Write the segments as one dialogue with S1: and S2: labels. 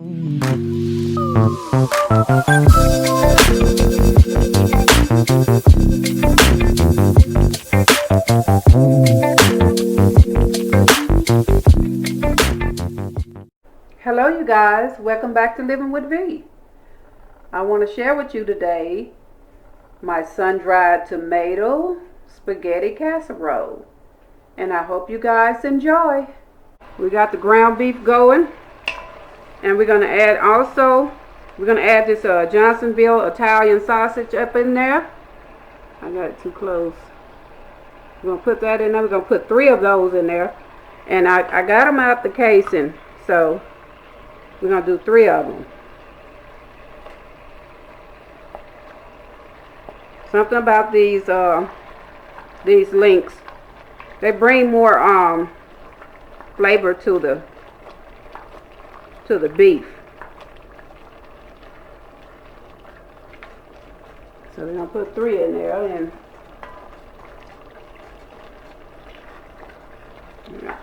S1: Hello you guys, welcome back to Living with V. I want to share with you today my sun-dried tomato spaghetti casserole, and I hope you guys enjoy. We got the ground beef going, and we're going to add this Johnsonville Italian sausage up in there. I got it too close. We're going to put that in there. We're going to put 3 of those in there, and I got them out the casing, so we're going to do 3 of them. Something about these links, they bring more flavor to the beef. So we're going to put 3 in there, and yeah.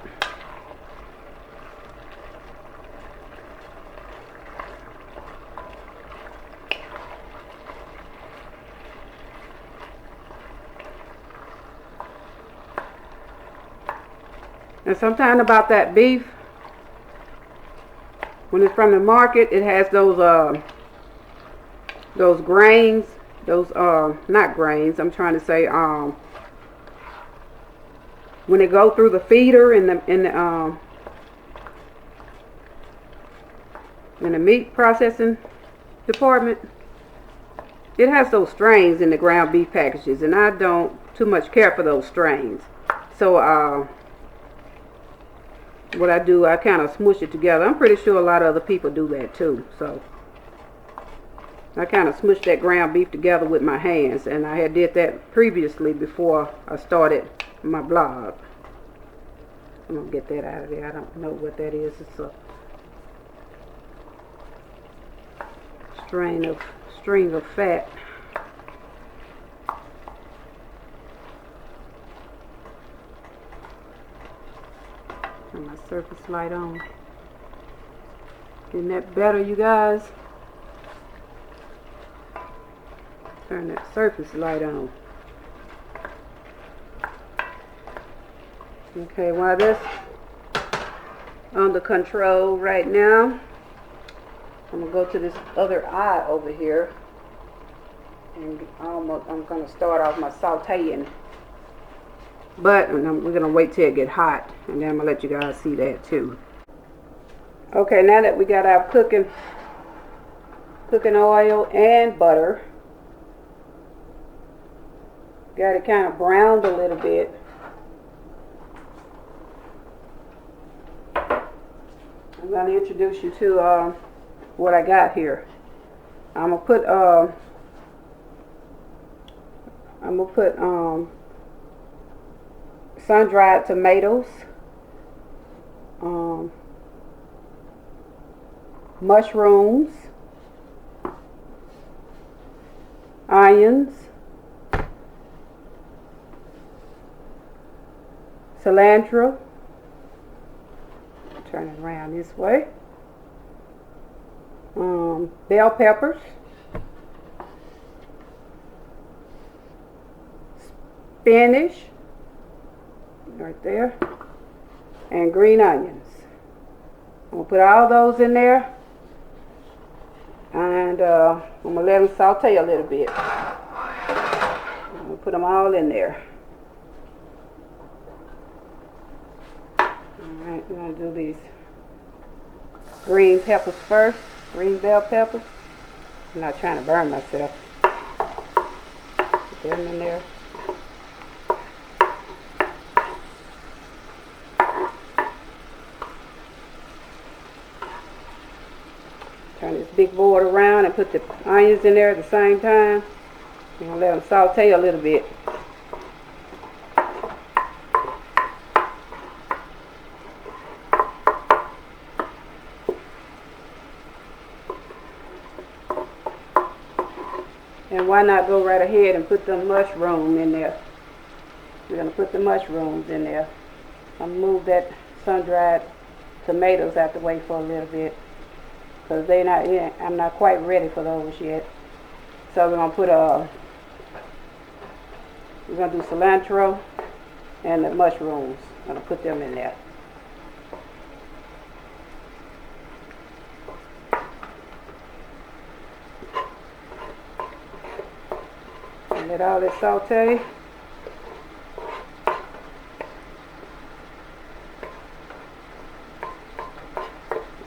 S1: And sometimes about that beef, when it's from the market, it has those grains, not grains, I'm trying to say, when they go through the feeder in the meat processing department, it has those strains in the ground beef packages, and I don't too much care for those strains. So what I do, I kind of smush it together. I'm pretty sure a lot of other people do that too. So I kind of smushed that ground beef together with my hands, and I had did that previously before I started my blog. I'm gonna get that out of there. I don't know what that is. It's a string of fat. Turn my surface light on. Isn't that better, you guys? Turn that surface light on. Okay, while that's under control right now, I'm gonna go to this other eye over here, and I'm gonna start off my sauteing. But we're gonna wait till it get hot, and then I'm gonna let you guys see that too. Okay, now that we got our cooking oil and butter, got it kind of browned a little bit. I'm gonna introduce you to what I got here. I'm gonna put sun-dried tomatoes, mushrooms, onions, cilantro, turn it around this way, bell peppers, spinach, right there, and green onions. I'm going to put all those in there, and I'm going to let them saute a little bit. I'm going to put them all in there. Alright, we're going to do these green peppers first, green bell peppers. I'm not trying to burn myself. Put them in there. Turn this big board around and put the onions in there at the same time. I'm going to let them saute a little bit. And why not go right ahead and put the mushroom in there? We're going to put the mushrooms in there. I'll move that sun-dried tomatoes out the way for a little bit. because I'm not quite ready for those yet. So we're gonna do cilantro and the mushrooms. I'm gonna put them in there. And let all this saute.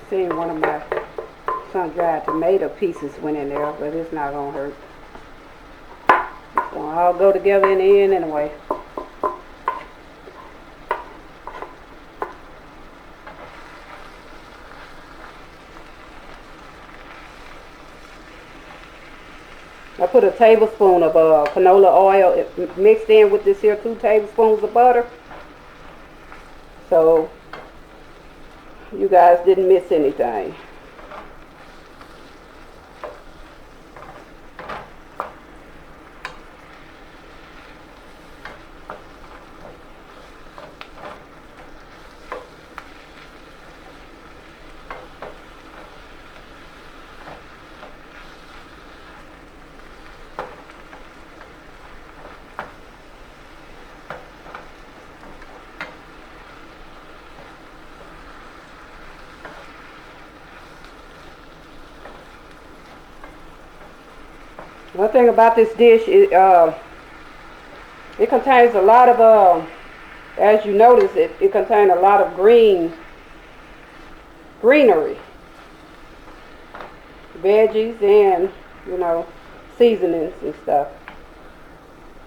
S1: Seeing one of my sun-dried tomato pieces went in there, but it's not gonna hurt. It's gonna all go together in the end anyway. I put a tablespoon of canola oil mixed in with this here 2 tablespoons of butter. So you guys didn't miss anything. One thing about this dish is it contains a lot of, as you notice, it contains a lot of greenery, veggies, and seasonings and stuff.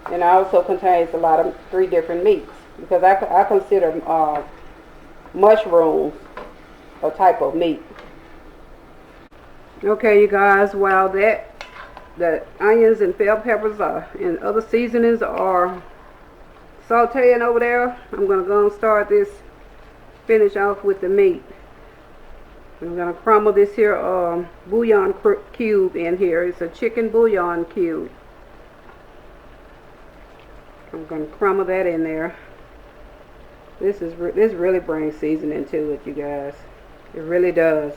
S1: And it also contains a lot of 3 different meats, because I consider mushrooms a type of meat. Okay, you guys, while the onions and bell peppers and other seasonings are sauteing over there, I'm going to go and finish off with the meat. I'm going to crumble this here bouillon cube in here. It's a chicken bouillon cube. I'm going to crumble that in there. This really brings seasoning to it, you guys. It really does.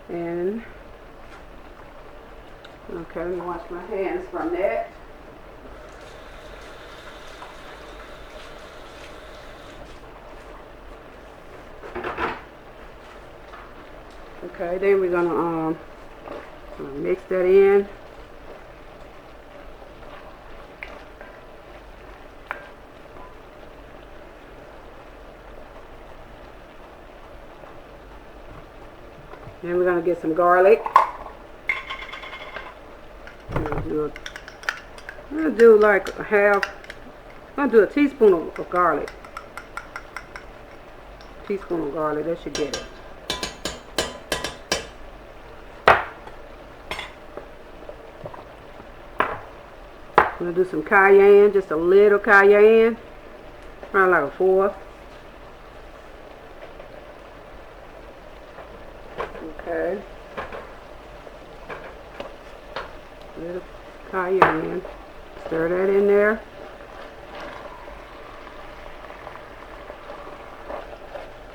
S1: And okay, let me wash my hands from that. Okay, then we're gonna mix that in. Then we're gonna get some garlic. I'm gonna do like I'm gonna do a teaspoon of garlic. Teaspoon of garlic, that should get it. I'm gonna do some cayenne, just a little cayenne, probably like a 4th. Okay. Little cayenne. Stir that in there.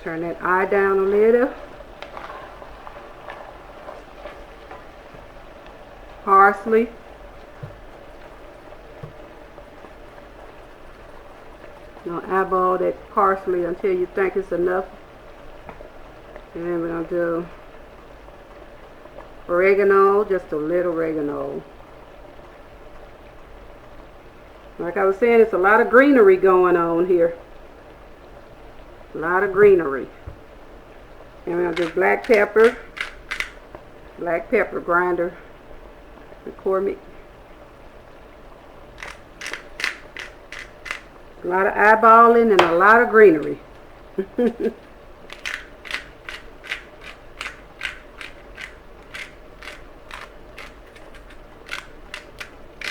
S1: Turn that eye down a little. Parsley. You're gonna eyeball that parsley until you think it's enough. And then we're gonna do oregano, just a little oregano. Like I was saying, it's a lot of greenery going on here. A lot of greenery. And we're going to do black pepper grinder, McCormick. A lot of eyeballing and a lot of greenery.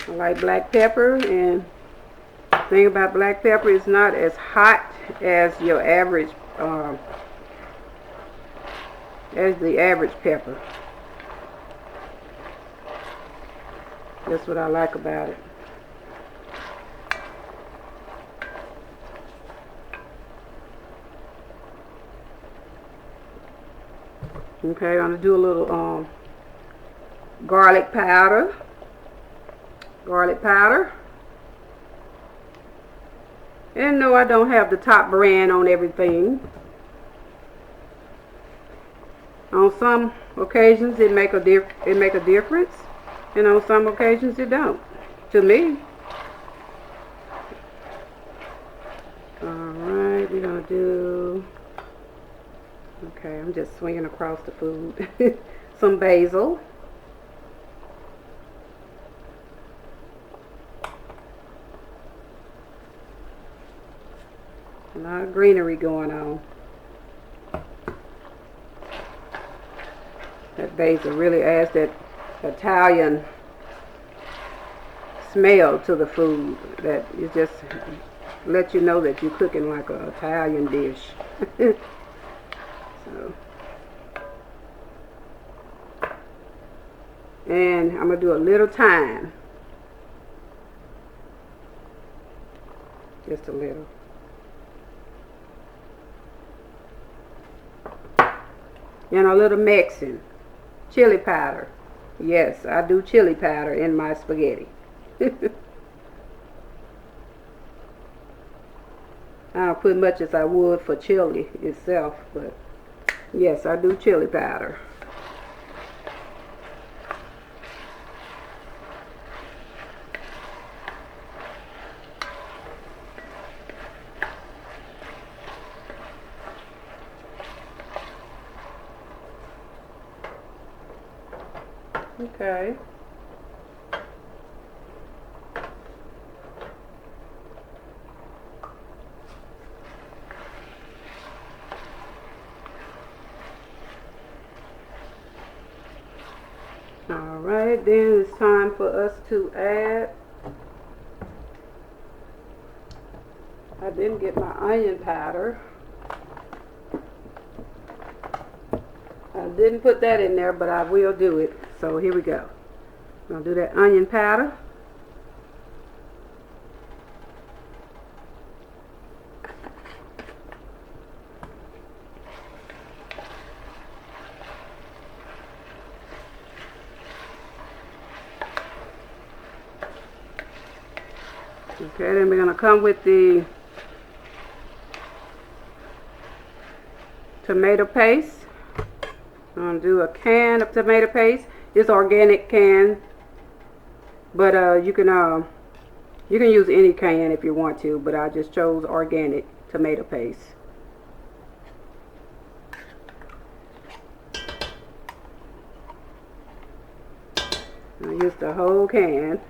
S1: I like black pepper, and the thing about black pepper is not as hot as your average, as the average pepper. That's what I like about it. Okay, I'm gonna do a little garlic powder. And no, I don't have the top brand on everything. On some occasions it make a difference, and on some occasions it don't. To me. Alright, we're gonna do, okay, I'm just swinging across the food. Some basil. A lot of greenery going on. That basil really adds that Italian smell to the food, that it just lets you know that you're cooking like an Italian dish. So, and I'm gonna do a little thyme, just a little. And a little Mexican chili powder. Yes, I do chili powder in my spaghetti. I don't put much as I would for chili itself, but yes, I do chili powder. Okay. Alright, then it's time for us to add, I didn't get my onion powder. I didn't put that in there, but I will do it. So here we go. I'm going to do that onion powder. Okay, then we're going to come with the tomato paste. I'm going to do a can of tomato paste. It's organic can, but you can use any can if you want to, but I just chose organic tomato paste. I use the whole can.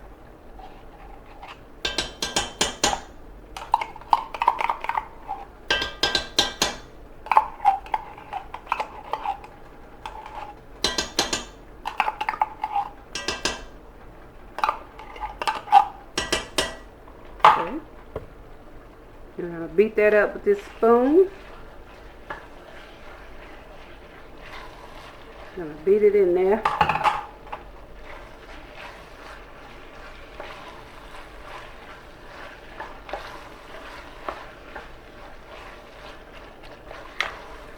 S1: Beat that up with this spoon. I'm going to beat it in there.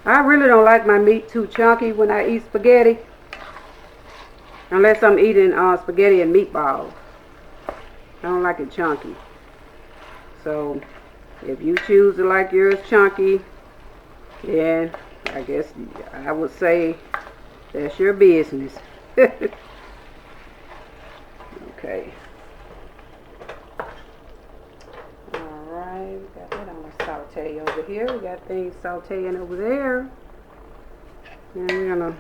S1: I really don't like my meat too chunky when I eat spaghetti, unless I'm eating spaghetti and meatballs. I don't like it chunky. So if you choose to like yours chunky, then I guess I would say that's your business. Okay. Alright, we got that on the saute over here. We got things sauteing over there. And we're gonna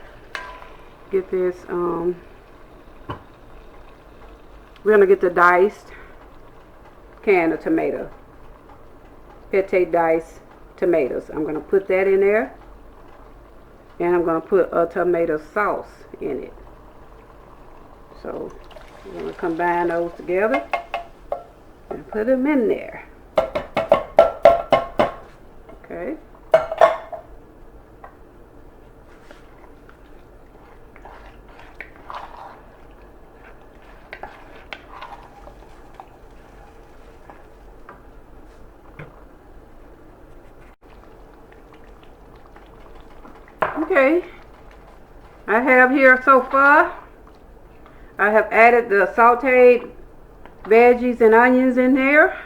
S1: get this, we're gonna get the diced can of tomato. Pate diced tomatoes. I'm going to put that in there, and I'm going to put a tomato sauce in it. So I'm going to combine those together and put them in there. Okay. Okay, I have here so far, I have added the sauteed veggies and onions in there.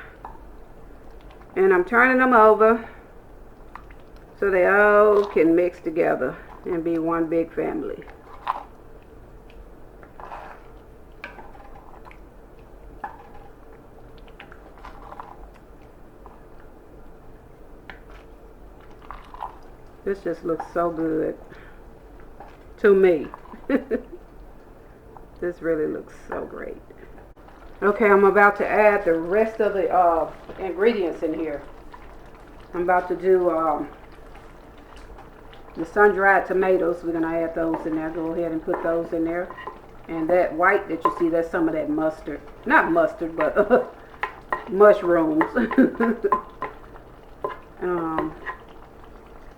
S1: And I'm turning them over so they all can mix together and be one big family. This just looks so good to me. This really looks so great. Okay, I'm about to add the rest of the ingredients in here. I'm about to do the sun-dried tomatoes. We're going to add those in there. Go ahead and put those in there. And that white that you see, that's some of that mustard. Not mustard, but mushrooms.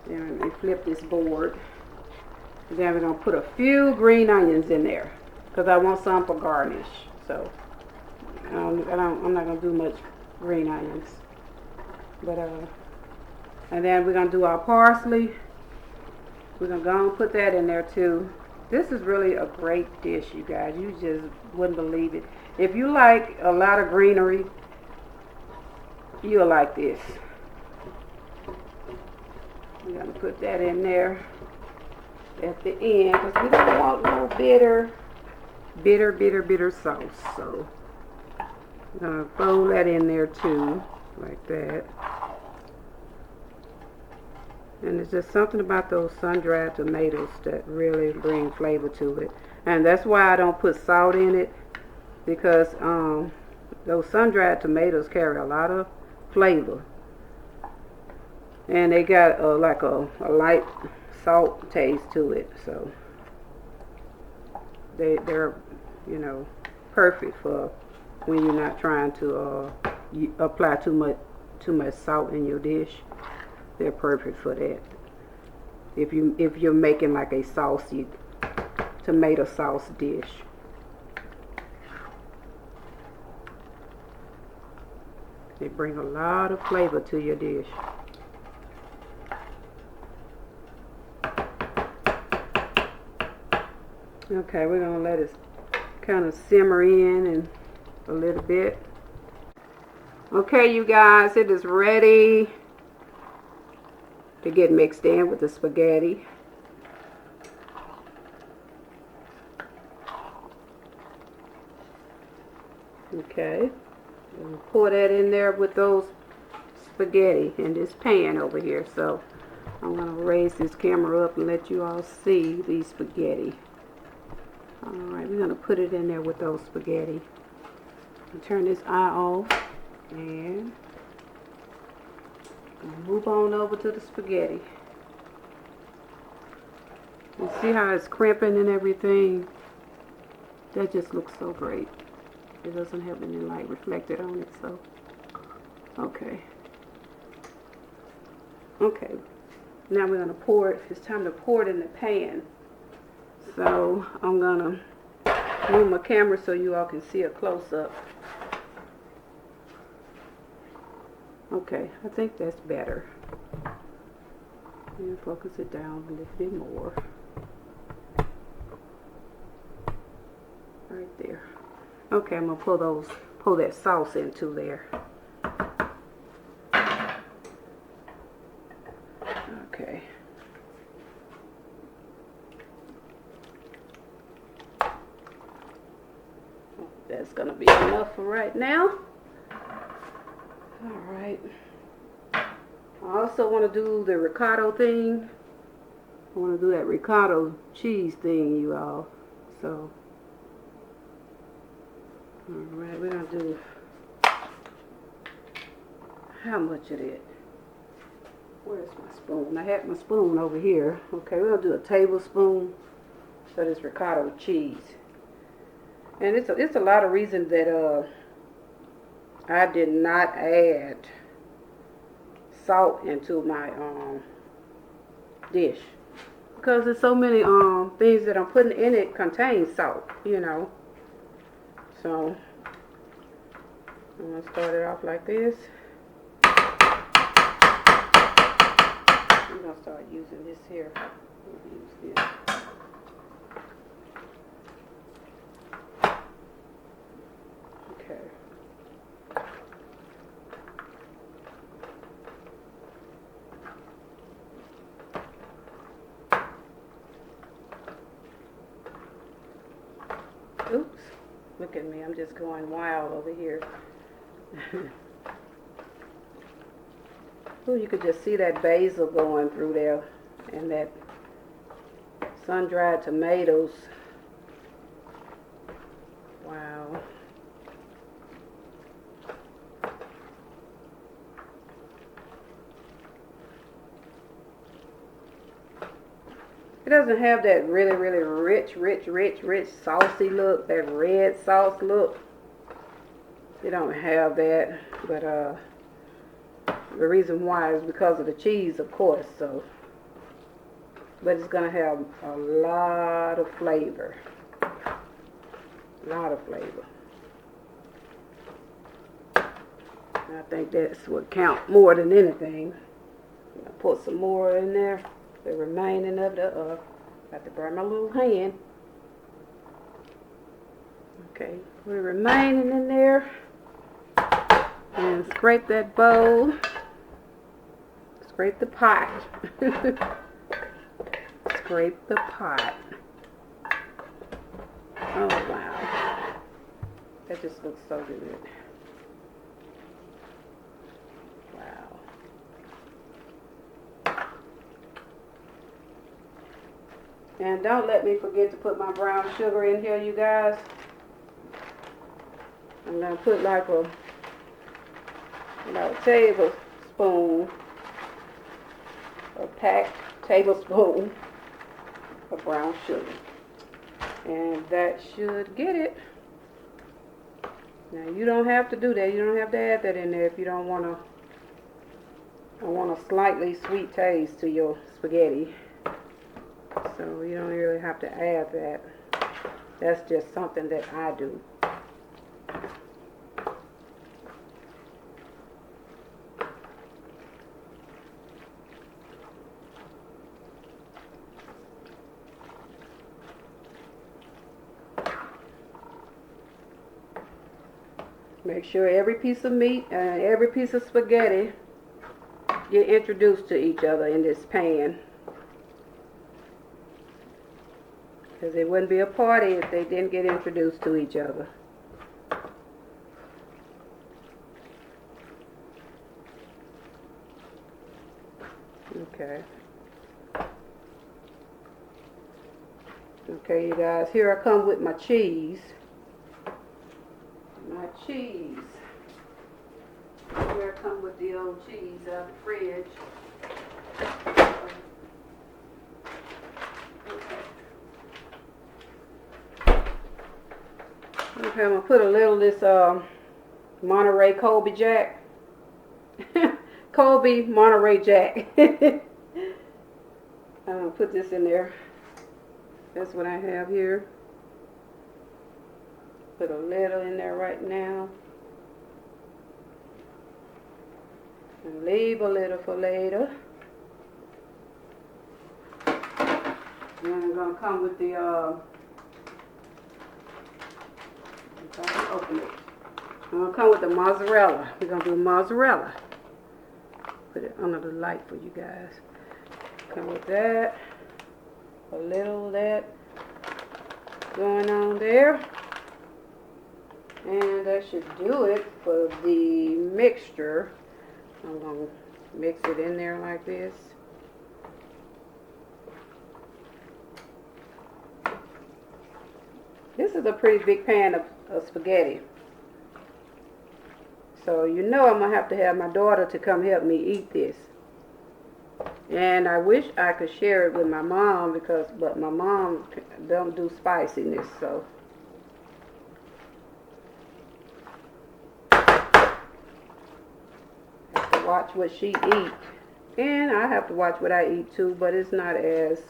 S1: Then we flip this board. And then we're going to put a few green onions in there, because I want some for garnish. So I'm not going to do much green onions. But and then we're going to do our parsley. We're going to go and put that in there too. This is really a great dish, you guys. You just wouldn't believe it. If you like a lot of greenery, you'll like this. We're going to put that in there at the end, because we don't want no bitter sauce. So I'm going to fold that in there too, like that. And it's just something about those sun-dried tomatoes that really bring flavor to it. And that's why I don't put salt in it, because those sun-dried tomatoes carry a lot of flavor. And they got like a light salt taste to it. So they're, you know, perfect for when you're not trying to apply too much salt in your dish. They're perfect for that. If you're making like a saucy tomato sauce dish. They bring a lot of flavor to your dish. Okay, we're gonna let it kind of simmer in a little bit. Okay, you guys, it is ready to get mixed in with the spaghetti. Okay, and pour that in there with those spaghetti in this pan over here. So I'm going to raise this camera up and let you all see these spaghetti. Alright, we're going to put it in there with those spaghetti. Turn this eye off and move on over to the spaghetti. You see how it's crimping and everything? That just looks so great. It doesn't have any light reflected on it, so okay. Okay, now we're gonna pour it. It's time to pour it in the pan. So I'm gonna move my camera so you all can see a close-up. Okay, I think that's better. And focus it down a little bit more. Right there. Okay, I'm gonna pull that sauce into there. Okay. That's gonna be enough for right now. Alright. I also want to do the ricotta thing. I want to do that ricotta cheese thing, you all. So, alright, we're going to do how much of it? Where's my spoon? I had my spoon over here. Okay, we're going to do a tablespoon of this ricotta cheese. And it's a lot of reasons that I did not add salt into my dish, because there's so many things that I'm putting in it contain salt, you know. So I'm gonna start it off like this. I'm gonna start using this here. Use this. Look at me, I'm just going wild over here. Ooh, you could just see that basil going through there, and that sun-dried tomatoes. Wow. It doesn't have that really rich, saucy look, that red sauce look. It don't have that, but the reason why is because of the cheese, of course, so. But it's gonna have a lot of flavor. A lot of flavor. I think that's what counts more than anything. I'll put some more in there. The remaining of the, got to burn my little hand. Okay, put the remaining in there. And scrape that bowl. Scrape the pot. Scrape the pot. Oh, wow. That just looks so good. Wow. And don't let me forget to put my brown sugar in here, you guys. I'm going to put like a tablespoon, a packed tablespoon of brown sugar. And that should get it. Now you don't have to do that. You don't have to add that in there if you don't want a slightly sweet taste to your spaghetti. So you don't really have to add that. That's just something that I do. Make sure every piece of meat and every piece of spaghetti get introduced to each other in this pan. Because it wouldn't be a party if they didn't get introduced to each other. Okay. Okay, you guys, here I come with my cheese. My cheese. Here I come with the old cheese out of the fridge. Okay, I'm going to put a little of this Monterey Colby Jack. Colby Monterey Jack. I'm going to put this in there. That's what I have here. Put a little in there right now. And leave a little for later. And I'm going to come with the, if I can open it. I'm going to come with the mozzarella. We're going to do mozzarella. Put it under the light for you guys. Come with that. A little of that going on there. And that should do it for the mixture. I'm going to mix it in there like this. This is a pretty big pan of spaghetti. So you know I'm going to have my daughter to come help me eat this. And I wish I could share it with my mom but my mom don't do spiciness, so. Watch what she eats, and I have to watch what I eat too, but it's not as,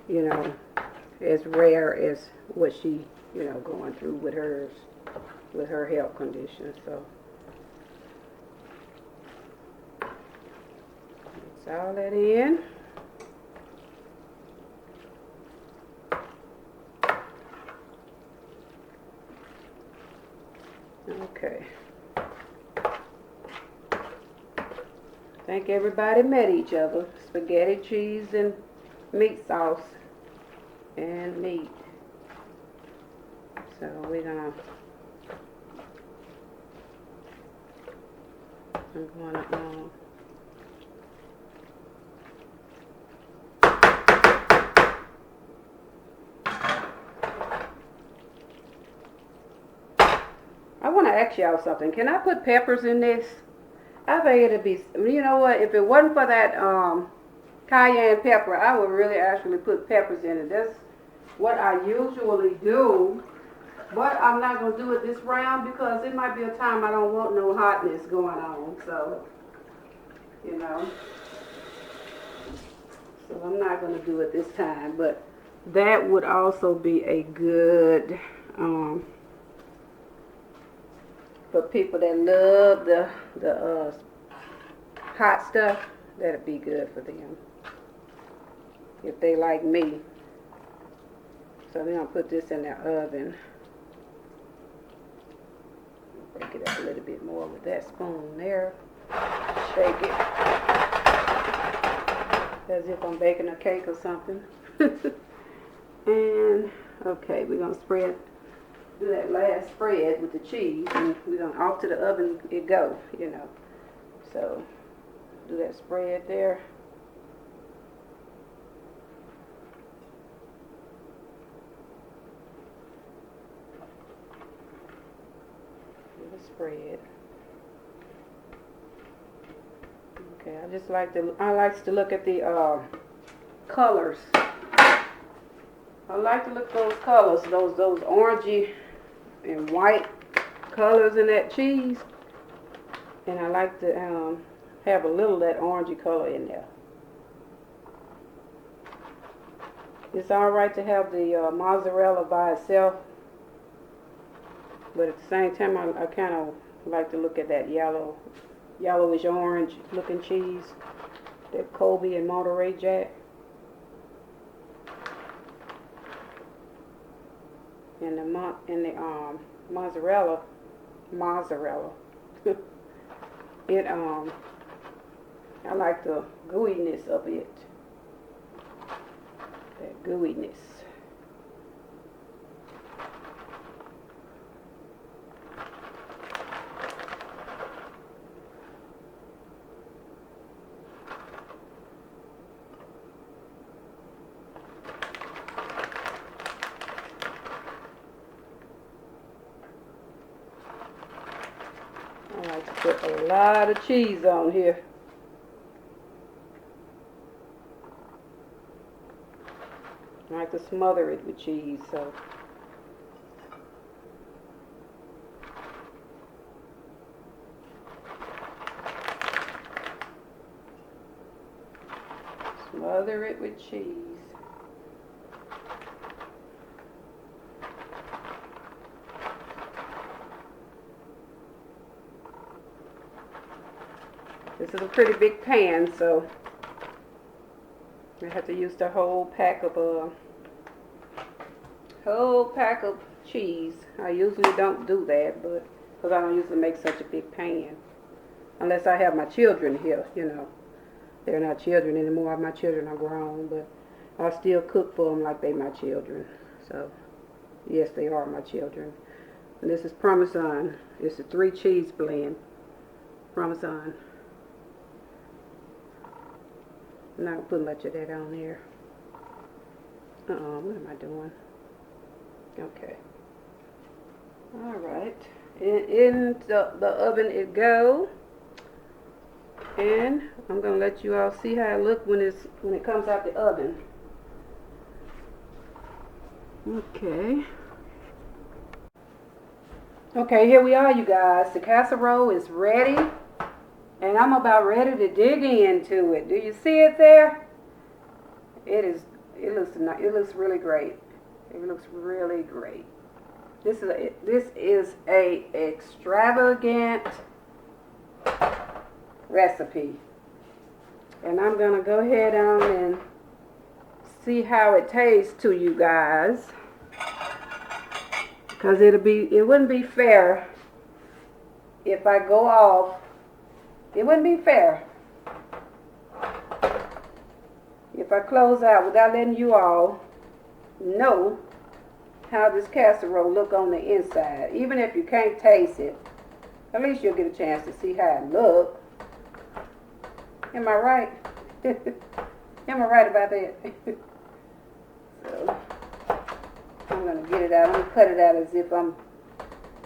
S1: you know, as rare as what she, you know, going through with hers, with her health condition. So mix all that in. Okay. I think everybody met each other. Spaghetti, cheese, and meat sauce. And meat. So we're gonna, I'm going to, I want to ask y'all something. Can I put peppers in this? I think it'd be, you know what, if it wasn't for that cayenne pepper, I would really actually put peppers in it. That's what I usually do. But I'm not going to do it this round because it might be a time I don't want no hotness going on. So, you know. So I'm not going to do it this time. But that would also be a good, for people that love the hot stuff, that'd be good for them. If they like me. So we're going to put this in the oven. Break it up a little bit more with that spoon there. Shake it as if I'm baking a cake or something. And okay, we're gonna do that last spread with the cheese, and we're gonna off to the oven it go, you know. So do that spread there. Spread. Okay, I like to look at the colors. I like to look at those colors, those orangey and white colors in that cheese. And I like to have a little of that orangey color in there. It's alright to have the mozzarella by itself. But at the same time, I kind of like to look at that yellowish orange looking cheese, that Colby and Monterey Jack. And the mozzarella, it I like the gooiness of it. That gooiness. I like to put a lot of cheese on here. I like to smother it with cheese, so. Smother it with cheese. This is a pretty big pan, so I have to use the whole pack of cheese. I usually don't do that, but because I don't usually make such a big pan, unless I have my children here. You know, they're not children anymore. My children are grown, but I still cook for them like they my children. So yes, they are my children. And this is Parmesan. It's a 3 cheese blend. Parmesan. I'm not going to put much of that on there. What am I doing? Okay. Alright. In the oven it go. And I'm going to let you all see how it looks when it comes out the oven. Okay. Okay, here we are, you guys. The casserole is ready. And I'm about ready to dig into it. Do you see it there? It looks really great. It looks really great. This is a extravagant recipe. And I'm going to go ahead on and see how it tastes to you guys. Because it wouldn't be fair if I go off. It wouldn't be fair if I close out without letting you all know how this casserole look on the inside. Even if you can't taste it, at least you'll get a chance to see how it look. Am I right? Am I right about that? So, I'm going to get it out. I'm going to cut it out as if I'm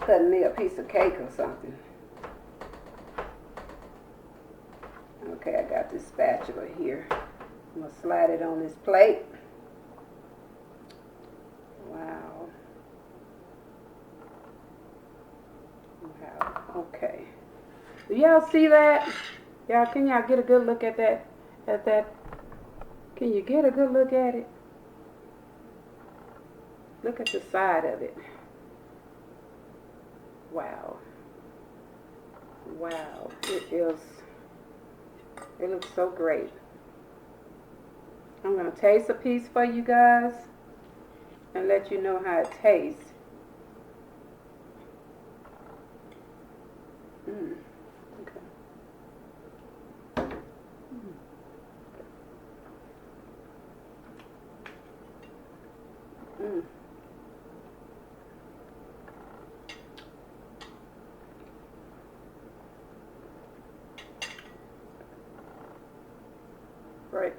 S1: cutting me a piece of cake or something. Okay, I got this spatula here. I'm going to slide it on this plate. Wow. Wow. Okay. Do y'all see that? Y'all, can y'all get a good look at that? Can you get a good look at it? Look at the side of it. Wow. Wow. It looks so great. I'm going to taste a piece for you guys and let you know how it tastes. Okay. Great.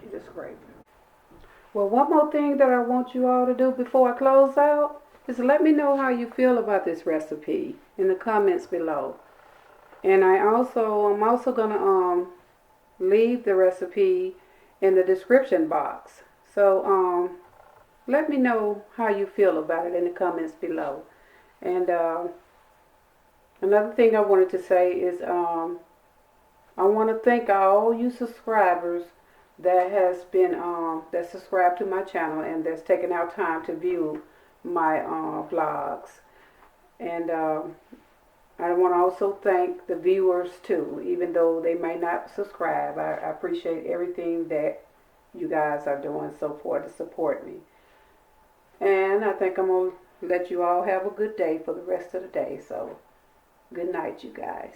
S1: It is great. Well, one more thing that I want you all to do before I close out is let me know how you feel about this recipe in the comments below. And I'm also gonna leave the recipe in the description box. So let me know how you feel about it in the comments below. And another thing I wanted to say is I want to thank all you subscribers that has been that subscribed to my channel and that's taken out time to view my vlogs. And I want to also thank the viewers too, even though they may not subscribe. I appreciate everything that you guys are doing so far to support me. And I think I'm going to let you all have a good day for the rest of the day. So, good night, you guys.